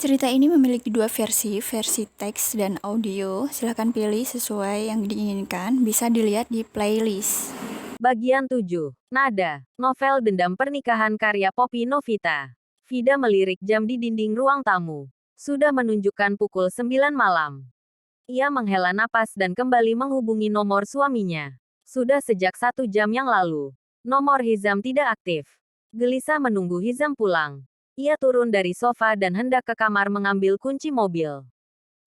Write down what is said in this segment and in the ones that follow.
Cerita ini memiliki dua versi teks dan audio. Silahkan pilih sesuai yang diinginkan, bisa dilihat di playlist. Bagian 7. Nada. Novel Dendam Pernikahan karya Poppy Novita. Vida melirik jam di dinding ruang tamu. Sudah menunjukkan pukul 9 malam. Ia menghela napas dan kembali menghubungi nomor suaminya. Sudah sejak 1 jam yang lalu. Nomor Hizam tidak aktif. Gelisah menunggu Hizam pulang. Ia turun dari sofa dan hendak ke kamar mengambil kunci mobil.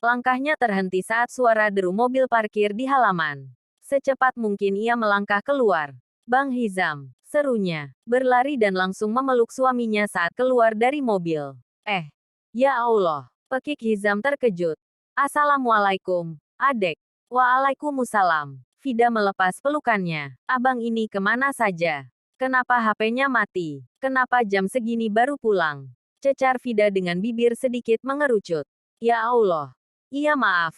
Langkahnya terhenti saat suara deru mobil parkir di halaman. Secepat mungkin ia melangkah keluar. Bang Hizam, serunya, berlari dan langsung memeluk suaminya saat keluar dari mobil. Ya Allah, pekik Hizam terkejut. Assalamualaikum, adek. Waalaikumsalam. Vida melepas pelukannya. Abang ini kemana saja? Kenapa HP-nya mati? Kenapa jam segini baru pulang? Cecar Vida dengan bibir sedikit mengerucut. Ya Allah. Iya maaf.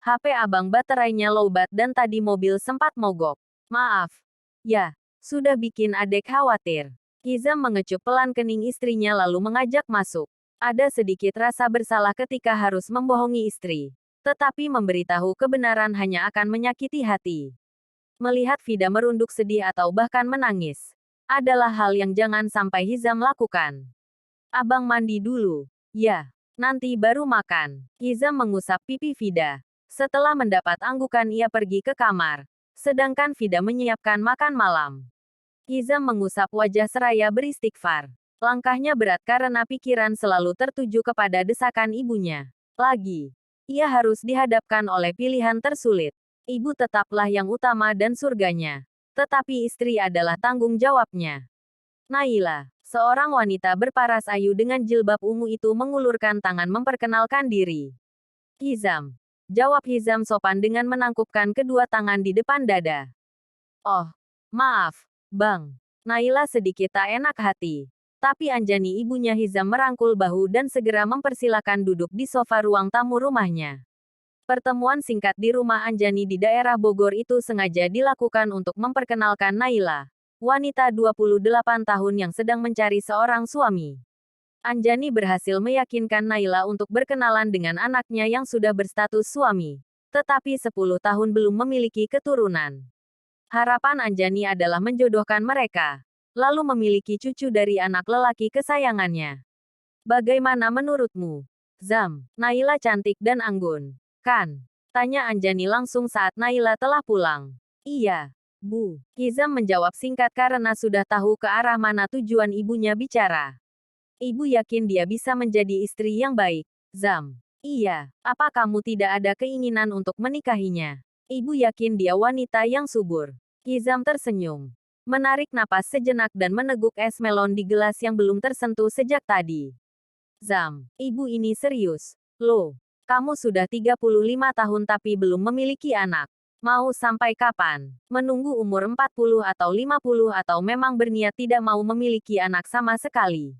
HP abang baterainya lowbat dan tadi mobil sempat mogok. Maaf. Ya, sudah bikin adek khawatir. Hizam mengecup pelan kening istrinya lalu mengajak masuk. Ada sedikit rasa bersalah ketika harus membohongi istri. Tetapi memberitahu kebenaran hanya akan menyakiti hati. Melihat Vida merunduk sedih atau bahkan menangis, adalah hal yang jangan sampai Hizam lakukan. Abang mandi dulu. Ya, nanti baru makan. Hizam mengusap pipi Vida. Setelah mendapat anggukan ia pergi ke kamar. Sedangkan Vida menyiapkan makan malam. Hizam mengusap wajah seraya beristighfar. Langkahnya berat karena pikiran selalu tertuju kepada desakan ibunya. Lagi, ia harus dihadapkan oleh pilihan tersulit. Ibu tetaplah yang utama dan surganya. Tetapi istri adalah tanggung jawabnya. Naila, seorang wanita berparas ayu dengan jilbab ungu itu mengulurkan tangan memperkenalkan diri. Hizam. Jawab Hizam sopan dengan menangkupkan kedua tangan di depan dada. Oh, maaf, Bang. Naila sedikit tak enak hati. Tapi Anjani ibunya Hizam merangkul bahu dan segera mempersilakan duduk di sofa ruang tamu rumahnya. Pertemuan singkat di rumah Anjani di daerah Bogor itu sengaja dilakukan untuk memperkenalkan Naila, wanita 28 tahun yang sedang mencari seorang suami. Anjani berhasil meyakinkan Naila untuk berkenalan dengan anaknya yang sudah berstatus suami. Tetapi 10 tahun belum memiliki keturunan. Harapan Anjani adalah menjodohkan mereka. Lalu memiliki cucu dari anak lelaki kesayangannya. Bagaimana menurutmu? Zam, Naila cantik dan anggun. Kan? Tanya Anjani langsung saat Naila telah pulang. Iya, Bu. Hizam menjawab singkat karena sudah tahu ke arah mana tujuan ibunya bicara. Ibu yakin dia bisa menjadi istri yang baik. Zam. Iya, apa kamu tidak ada keinginan untuk menikahinya? Ibu yakin dia wanita yang subur. Hizam tersenyum. Menarik napas sejenak dan meneguk es melon di gelas yang belum tersentuh sejak tadi. Zam, ibu ini serius. Loh, kamu sudah 35 tahun tapi belum memiliki anak. Mau sampai kapan? Menunggu umur 40 atau 50 atau memang berniat tidak mau memiliki anak sama sekali?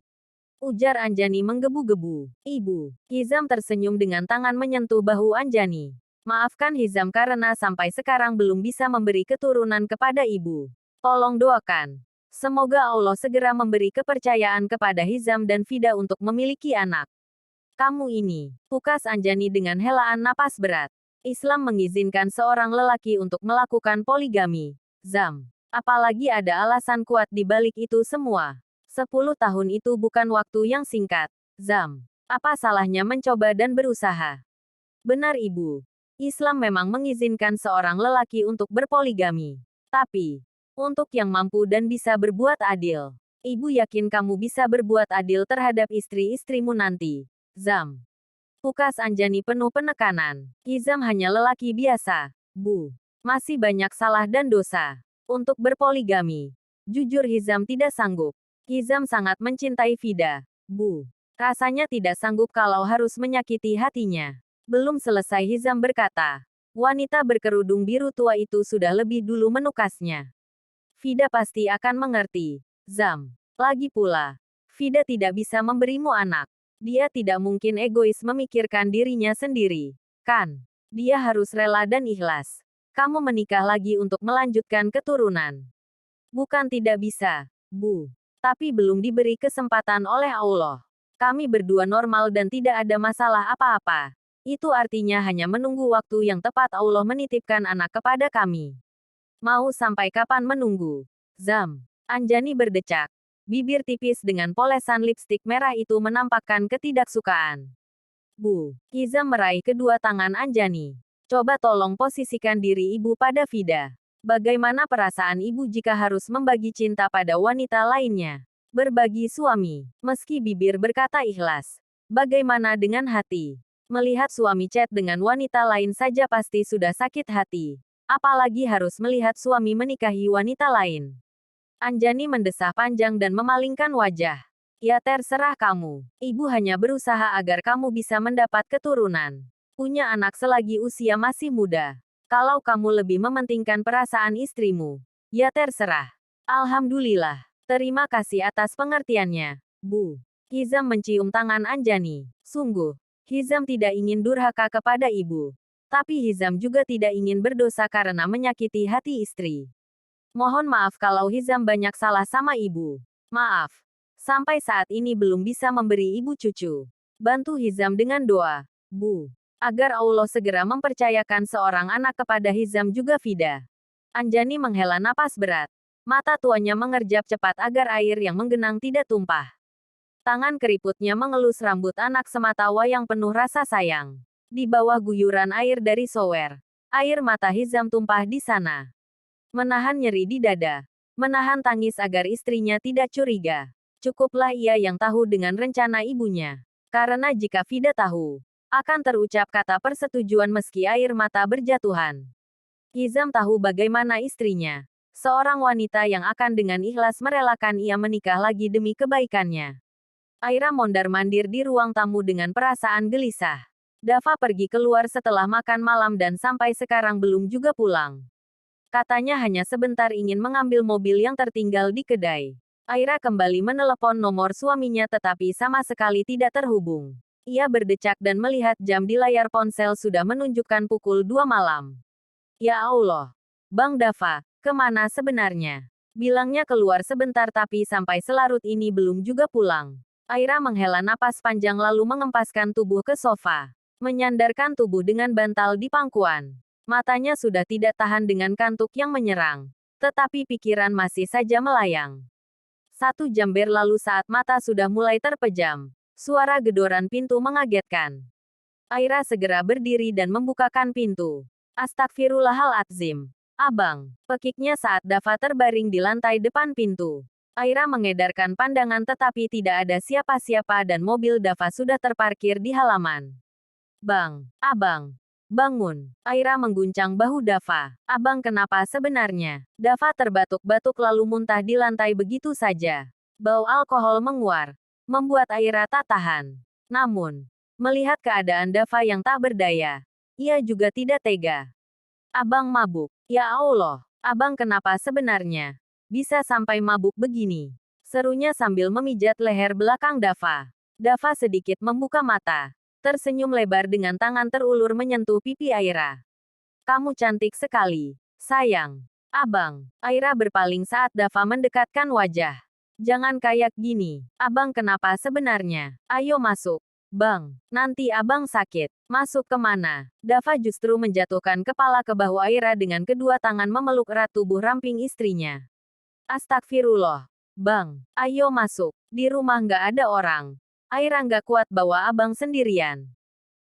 Ujar Anjani menggebu-gebu. Ibu. Hizam tersenyum dengan tangan menyentuh bahu Anjani. Maafkan Hizam karena sampai sekarang belum bisa memberi keturunan kepada ibu. Tolong doakan. Semoga Allah segera memberi kepercayaan kepada Hizam dan Vida untuk memiliki anak. Kamu ini, pukas Anjani dengan helaan napas berat. Islam mengizinkan seorang lelaki untuk melakukan poligami. Zam. Apalagi ada alasan kuat di balik itu semua. 10 tahun itu bukan waktu yang singkat. Zam. Apa salahnya mencoba dan berusaha? Benar Ibu. Islam memang mengizinkan seorang lelaki untuk berpoligami. Tapi, untuk yang mampu dan bisa berbuat adil. Ibu yakin kamu bisa berbuat adil terhadap istri-istrimu nanti. Zam. Pukas Anjani penuh penekanan. Hizam hanya lelaki biasa. Bu. Masih banyak salah dan dosa. Untuk berpoligami. Jujur Hizam tidak sanggup. Hizam sangat mencintai Vida. Bu. Rasanya tidak sanggup kalau harus menyakiti hatinya. Belum selesai Hizam berkata. Wanita berkerudung biru tua itu sudah lebih dulu menukasnya. Vida pasti akan mengerti. Zam. Lagi pula. Vida tidak bisa memberimu anak. Dia tidak mungkin egois memikirkan dirinya sendiri. Kan? Dia harus rela dan ikhlas. Kamu menikah lagi untuk melanjutkan keturunan. Bukan tidak bisa, Bu. Tapi belum diberi kesempatan oleh Allah. Kami berdua normal dan tidak ada masalah apa-apa. Itu artinya hanya menunggu waktu yang tepat Allah menitipkan anak kepada kami. Mau sampai kapan menunggu? Zam. Anjani berdecak. Bibir tipis dengan polesan lipstik merah itu menampakkan ketidaksukaan. Bu. Hizam meraih kedua tangan Anjani. Coba tolong posisikan diri ibu pada Vida. Bagaimana perasaan ibu jika harus membagi cinta pada wanita lainnya? Berbagi suami. Meski bibir berkata ikhlas. Bagaimana dengan hati? Melihat suami chat dengan wanita lain saja pasti sudah sakit hati. Apalagi harus melihat suami menikahi wanita lain. Anjani mendesah panjang dan memalingkan wajah. Ya terserah kamu. Ibu hanya berusaha agar kamu bisa mendapat keturunan. Punya anak selagi usia masih muda. Kalau kamu lebih mementingkan perasaan istrimu, ya terserah. Alhamdulillah. Terima kasih atas pengertiannya, Bu. Hizam mencium tangan Anjani. Sungguh, Hizam tidak ingin durhaka kepada ibu. Tapi Hizam juga tidak ingin berdosa karena menyakiti hati istri. Mohon maaf kalau Hizam banyak salah sama ibu. Maaf. Sampai saat ini belum bisa memberi ibu cucu. Bantu Hizam dengan doa, Bu. Agar Allah segera mempercayakan seorang anak kepada Hizam juga Vida. Anjani menghela napas berat. Mata tuanya mengerjap cepat agar air yang menggenang tidak tumpah. Tangan keriputnya mengelus rambut anak sematawa yang penuh rasa sayang. Di bawah guyuran air dari shower, air mata Hizam tumpah di sana. Menahan nyeri di dada. Menahan tangis agar istrinya tidak curiga. Cukuplah ia yang tahu dengan rencana ibunya. Karena jika Vida tahu, akan terucap kata persetujuan meski air mata berjatuhan. Hizam tahu bagaimana istrinya. Seorang wanita yang akan dengan ikhlas merelakan ia menikah lagi demi kebaikannya. Aira mondar-mandir di ruang tamu dengan perasaan gelisah. Dava pergi keluar setelah makan malam dan sampai sekarang belum juga pulang. Katanya hanya sebentar ingin mengambil mobil yang tertinggal di kedai. Aira kembali menelepon nomor suaminya tetapi sama sekali tidak terhubung. Ia berdecak dan melihat jam di layar ponsel sudah menunjukkan pukul 2 malam. Ya Allah. Bang Dava, kemana sebenarnya? Bilangnya keluar sebentar tapi sampai selarut ini belum juga pulang. Aira menghela napas panjang lalu mengempaskan tubuh ke sofa. Menyandarkan tubuh dengan bantal di pangkuan. Matanya sudah tidak tahan dengan kantuk yang menyerang. Tetapi pikiran masih saja melayang. 1 jam berlalu saat mata sudah mulai terpejam. Suara gedoran pintu mengagetkan. Aira segera berdiri dan membukakan pintu. Astagfirullahaladzim. Abang, pekiknya saat Dava terbaring di lantai depan pintu. Aira mengedarkan pandangan tetapi tidak ada siapa-siapa dan mobil Dava sudah terparkir di halaman. Bang, abang, bangun. Aira mengguncang bahu Dava. Abang kenapa sebenarnya? Dava terbatuk-batuk lalu muntah di lantai begitu saja. Bau alkohol menguar. Membuat Aira tak tahan. Namun, melihat keadaan Dava yang tak berdaya, ia juga tidak tega. Abang mabuk. Ya Allah, abang kenapa sebenarnya? Bisa sampai mabuk begini. Serunya sambil memijat leher belakang Dava. Dava sedikit membuka mata. Tersenyum lebar dengan tangan terulur menyentuh pipi Aira. Kamu cantik sekali, sayang. Abang. Aira berpaling saat Dava mendekatkan wajah. Jangan kayak gini. Abang kenapa sebenarnya? Ayo masuk. Bang, nanti abang sakit. Masuk kemana? Dava justru menjatuhkan kepala ke bahu Aira dengan kedua tangan memeluk erat tubuh ramping istrinya. Astagfirullah. Bang, ayo masuk. Di rumah nggak ada orang. Aira nggak kuat bawa abang sendirian.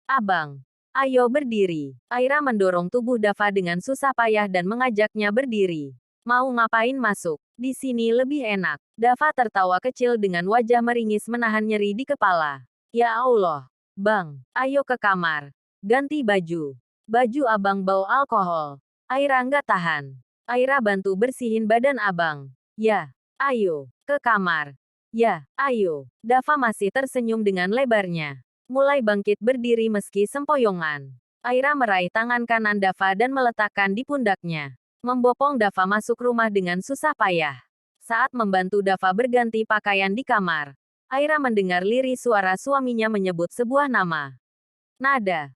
Abang, ayo berdiri. Aira mendorong tubuh Dava dengan susah payah dan mengajaknya berdiri. Mau ngapain masuk? Di sini lebih enak. Dava tertawa kecil dengan wajah meringis menahan nyeri di kepala. Ya Allah. Bang, ayo ke kamar. Ganti baju. Baju abang bau alkohol. Aira nggak tahan. Aira bantu bersihin badan abang. Ya, ayo. Ke kamar. Ya, ayo. Dava masih tersenyum dengan lebarnya. Mulai bangkit berdiri meski sempoyongan. Aira meraih tangan kanan Dava dan meletakkan di pundaknya. Membopong Dava masuk rumah dengan susah payah. Saat membantu Dava berganti pakaian di kamar, Aira mendengar lirih suara suaminya menyebut sebuah nama. Nada.